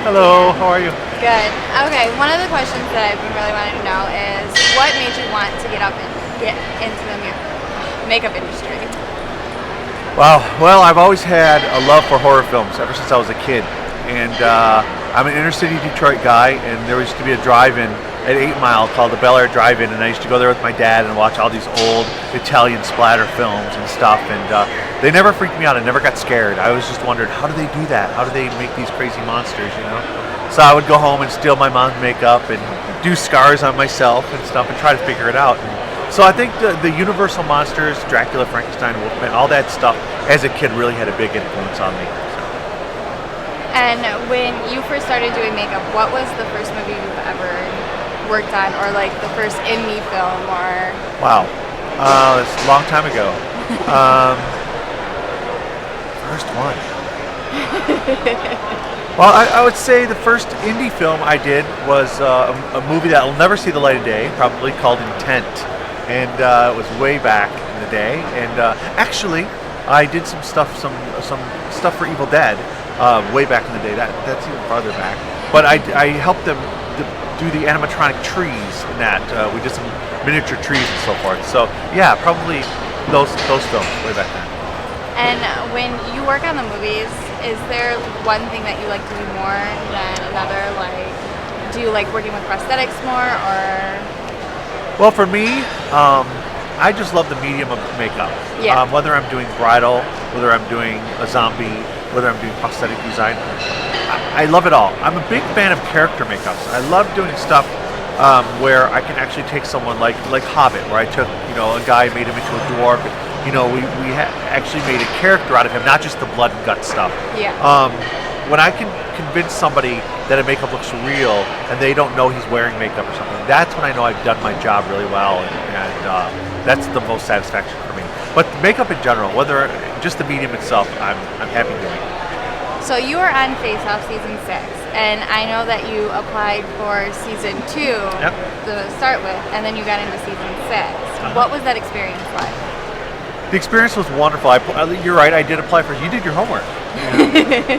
Hello, how are you? Good. Okay, one of the questions that I've been really wanting to know is what made you want to get into the makeup industry? Wow, well, I've always had a love for horror films ever since I was a kid. And I'm an inner city Detroit guy, and there used to be a drive-in at 8 Mile called the Bel Air Drive-In, and I used to go there with my dad and watch all these old Italian splatter films and stuff, and they never freaked me out. I never got scared. I always just wondered, how do they do that? How do they make these crazy monsters, you know? So I would go home and steal my mom's makeup and do scars on myself and stuff and try to figure it out. And so I think the Universal monsters, Dracula, Frankenstein, Wolfman, all that stuff, as a kid really had a big influence on me. And when you first started doing makeup, what was the first movie you've ever worked on, or like the first indie film, or? Wow, it's a long time ago. First one. Well, I would say the first indie film I did was a movie that will never see the light of day, probably called Intent, and it was way back in the day. And actually, I did some stuff for Evil Dead way back in the day. That's even farther back. But I helped them do the animatronic trees in that. We did some miniature trees and so forth. So yeah, probably those films way back then. And when you work on the movies, is there one thing that you like to do more than another? Like, do you like working with prosthetics more, or? Well, for me, I just love the medium of makeup. Yeah. Whether I'm doing bridal, whether I'm doing a zombie, whether I'm doing prosthetic design, I love it all. I'm a big fan of character makeups. I love doing stuff where I can actually take someone like Hobbit, where I took a guy, made him into a dwarf. We actually made a character out of him, not just the blood and gut stuff. Yeah. When I can convince somebody that a makeup looks real and they don't know he's wearing makeup or something, that's when I know I've done my job really well, and that's the most satisfaction for me. But makeup in general, whether just the medium itself, I'm happy doing. So you were on Face Off season 6, and I know that you applied for season 2 to start with, and then you got into season 6. What was that experience like? The experience was wonderful. You're right, I did apply for it. You did your homework.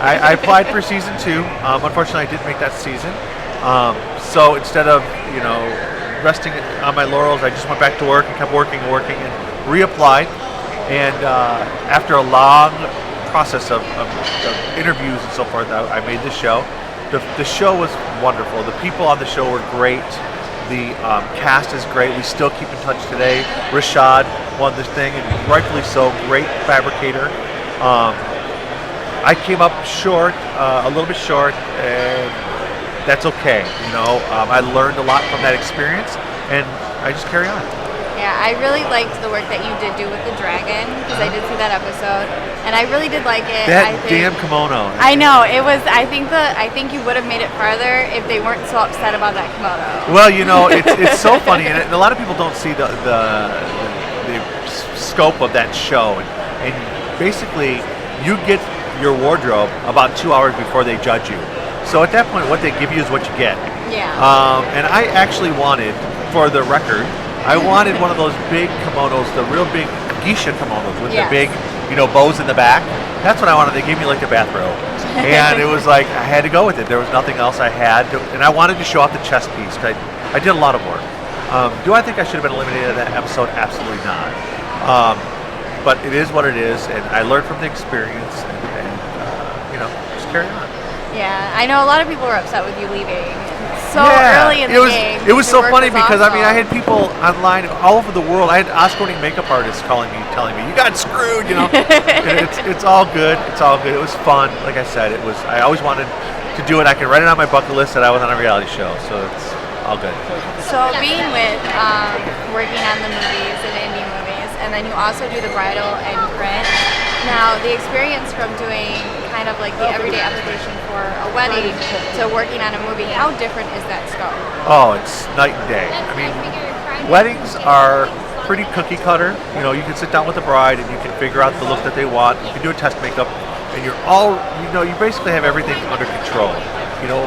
I applied for season 2. Unfortunately, I didn't make that season. So instead of resting on my laurels, I just went back to work and kept working and reapplied. And after a long process of interviews and so forth, I made the show. The show was wonderful. The people on the show were great. The cast is great. We still keep in touch today. Rashad won this thing, and rightfully so. Great fabricator. I came up short, a little bit short, and that's okay. I learned a lot from that experience, and I just carry on. Yeah, I really liked the work that you did do with the dragon, because I did see that episode, and I really did like it. Damn kimono. I know, it was. I think you would have made it farther if they weren't so upset about that kimono. Well, it's so funny, and a lot of people don't see the scope of that show, and basically you get your wardrobe about 2 hours before they judge you. So at that point, what they give you is what you get. Yeah. And I actually wanted, for the record, I wanted one of those big kimonos, the real big geisha kimonos with the big, bows in the back. That's what I wanted. They gave me like a bathrobe. And it was like, I had to go with it. There was nothing else I had to, and I wanted to show off the chest piece. I did a lot of work. Do I think I should have been eliminated in that episode? Absolutely not. But it is what it is, and I learned from the experience, and just carry on. Yeah, I know a lot of people were upset with you leaving early in the game. It was so funny because I had people online all over the world. I had Oscar-winning makeup artists calling me, telling me, "You got screwed," It's all good. It's all good. It was fun. Like I said, it was. I always wanted to do it. I can write it on my bucket list that I was on a reality show, so it's all good. So being with working on the movies and indie movies, and then you also do the bridal and print. Now, the experience from doing kind of like the everyday application for a wedding to working on a movie, how different is that scope? Oh, it's night and day. I mean, weddings are pretty cookie cutter. You can sit down with the bride and you can figure out the look that they want. You can do a test makeup, and you basically have everything under control.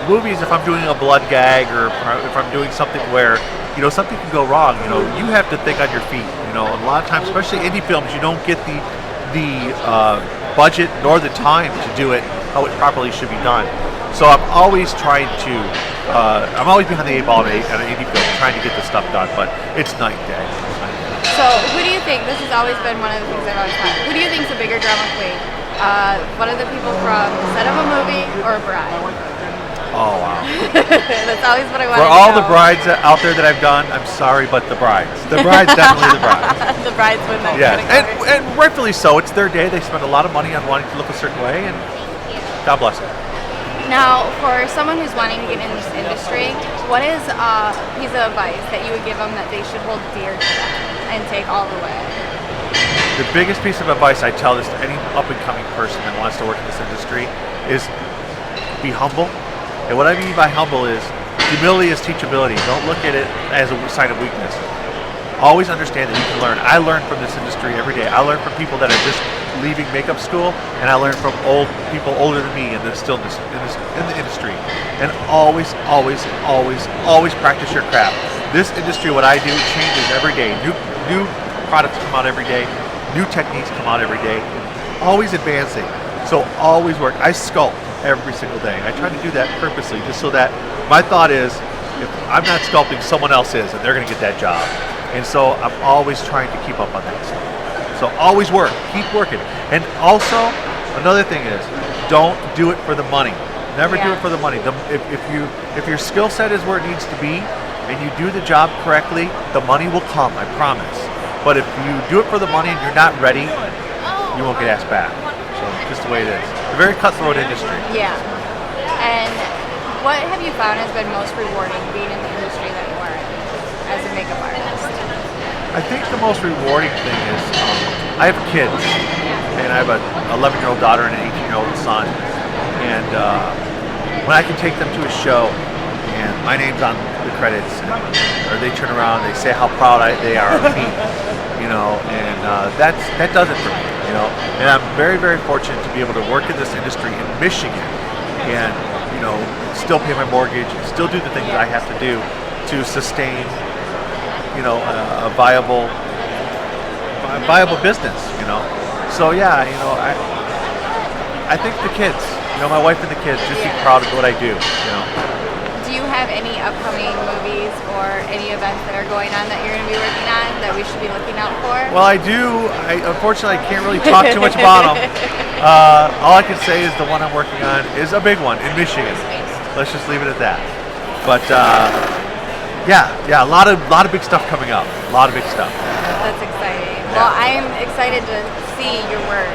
Movies, if I'm doing a blood gag or if I'm doing something where something can go wrong, you have to think on your feet. A lot of times, especially indie films, you don't get the budget nor the time to do it how it properly should be done. So I'm always trying to, I'm always behind the eight ball on an indie film, trying to get this stuff done. But it's night and day. So who do you think? This has always been one of the things I've always thought. Who do you think is a bigger drama queen? One of the people from the set of a movie or a bride? Oh wow! That's always what I wanted For to all know. the brides out there that I've done, I'm sorry, but the brides. The brides, definitely the brides. The brides win that Yes, category. and rightfully so. It's their day. They spend a lot of money on wanting to look a certain way, and God bless them. Now, for someone who's wanting to get into this industry, what is a piece of advice that you would give them that they should hold dear to them and take all the way? The biggest piece of advice I tell this to any up-and-coming person that wants to work in this industry is be humble. And what I mean by humble is humility is teachability. Don't look at it as a sign of weakness. Always understand that you can learn. I learn from this industry every day. I learn from people that are just leaving makeup school, and I learn from people older than me, and they're still in the industry. And always practice your craft. This industry, what I do, changes every day. New products come out every day. New techniques come out every day. Always advancing. So always work. I sculpt every single day. I try to do that purposely, just so that my thought is, if I'm not sculpting, someone else is, and they're going to get that job. And so I'm always trying to keep up on that stuff. So always work, keep working. And also, another thing is, don't do it for the money. Never do it for the money. If your skill set is where it needs to be, and you do the job correctly, the money will come, I promise. But if you do it for the money and you're not ready, you won't get asked back. So just the way it is. It's a very cutthroat industry. Yeah. And what have you found has been most rewarding being in the industry that you are in as a makeup artist? I think the most rewarding thing is I have kids, and I have an 11-year-old daughter and an 18-year-old son. And when I can take them to a show and my name's on the credits, or they turn around and they say how proud they are of me, and that does it for me, And I'm very, very fortunate to be able to work in this industry in Michigan, and still pay my mortgage, still do the things that I have to do to sustain, a viable business, So yeah, I think the kids, my wife and the kids, just be proud of what I do, Do you have any upcoming movies or any events that are going on that you're going to be working on that we should be looking out for? Well, I do. Unfortunately, I can't really talk too much about them. All I can say is the one I'm working on is a big one in Michigan. Let's just leave it at that. But yeah, a lot of big stuff coming up. A lot of big stuff. That's exciting. Yeah. Well, I'm excited to see your work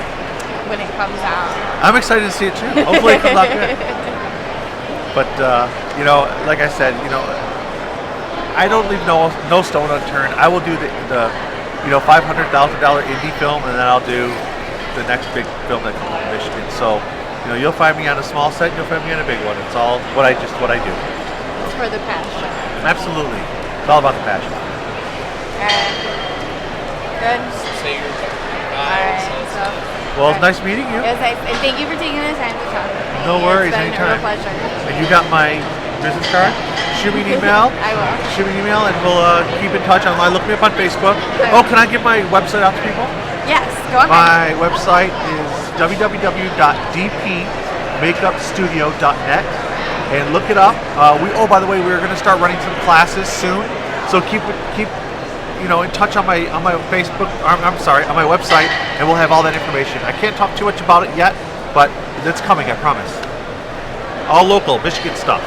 when it comes out. I'm excited to see it too. Hopefully, it comes out good. But like I said, I don't leave no stone unturned. I will do the $500,000 indie film, and then I'll do the next big film that comes from Michigan. So, you'll find me on a small set, you'll find me on a big one. It's all what I do. It's for the passion. Absolutely, it's all about the passion. All right. Good. All right. So. Well, it's nice meeting you. It was nice, and thank you for taking the time to talk with me. No worries, it's been anytime. a real pleasure. And you got my business card? Shoot me an email. I will. Shoot me an email, and we'll keep in touch online. Look me up on Facebook. Can I give my website out to people? Yes, go ahead. My website is www.dpmakeupstudio.net, and look it up. By the way, we're going to start running some classes soon, so keep in touch on my Facebook. I'm sorry, on my website, and we'll have all that information. I can't talk too much about it yet, but it's coming. I promise. All local Michigan stuff.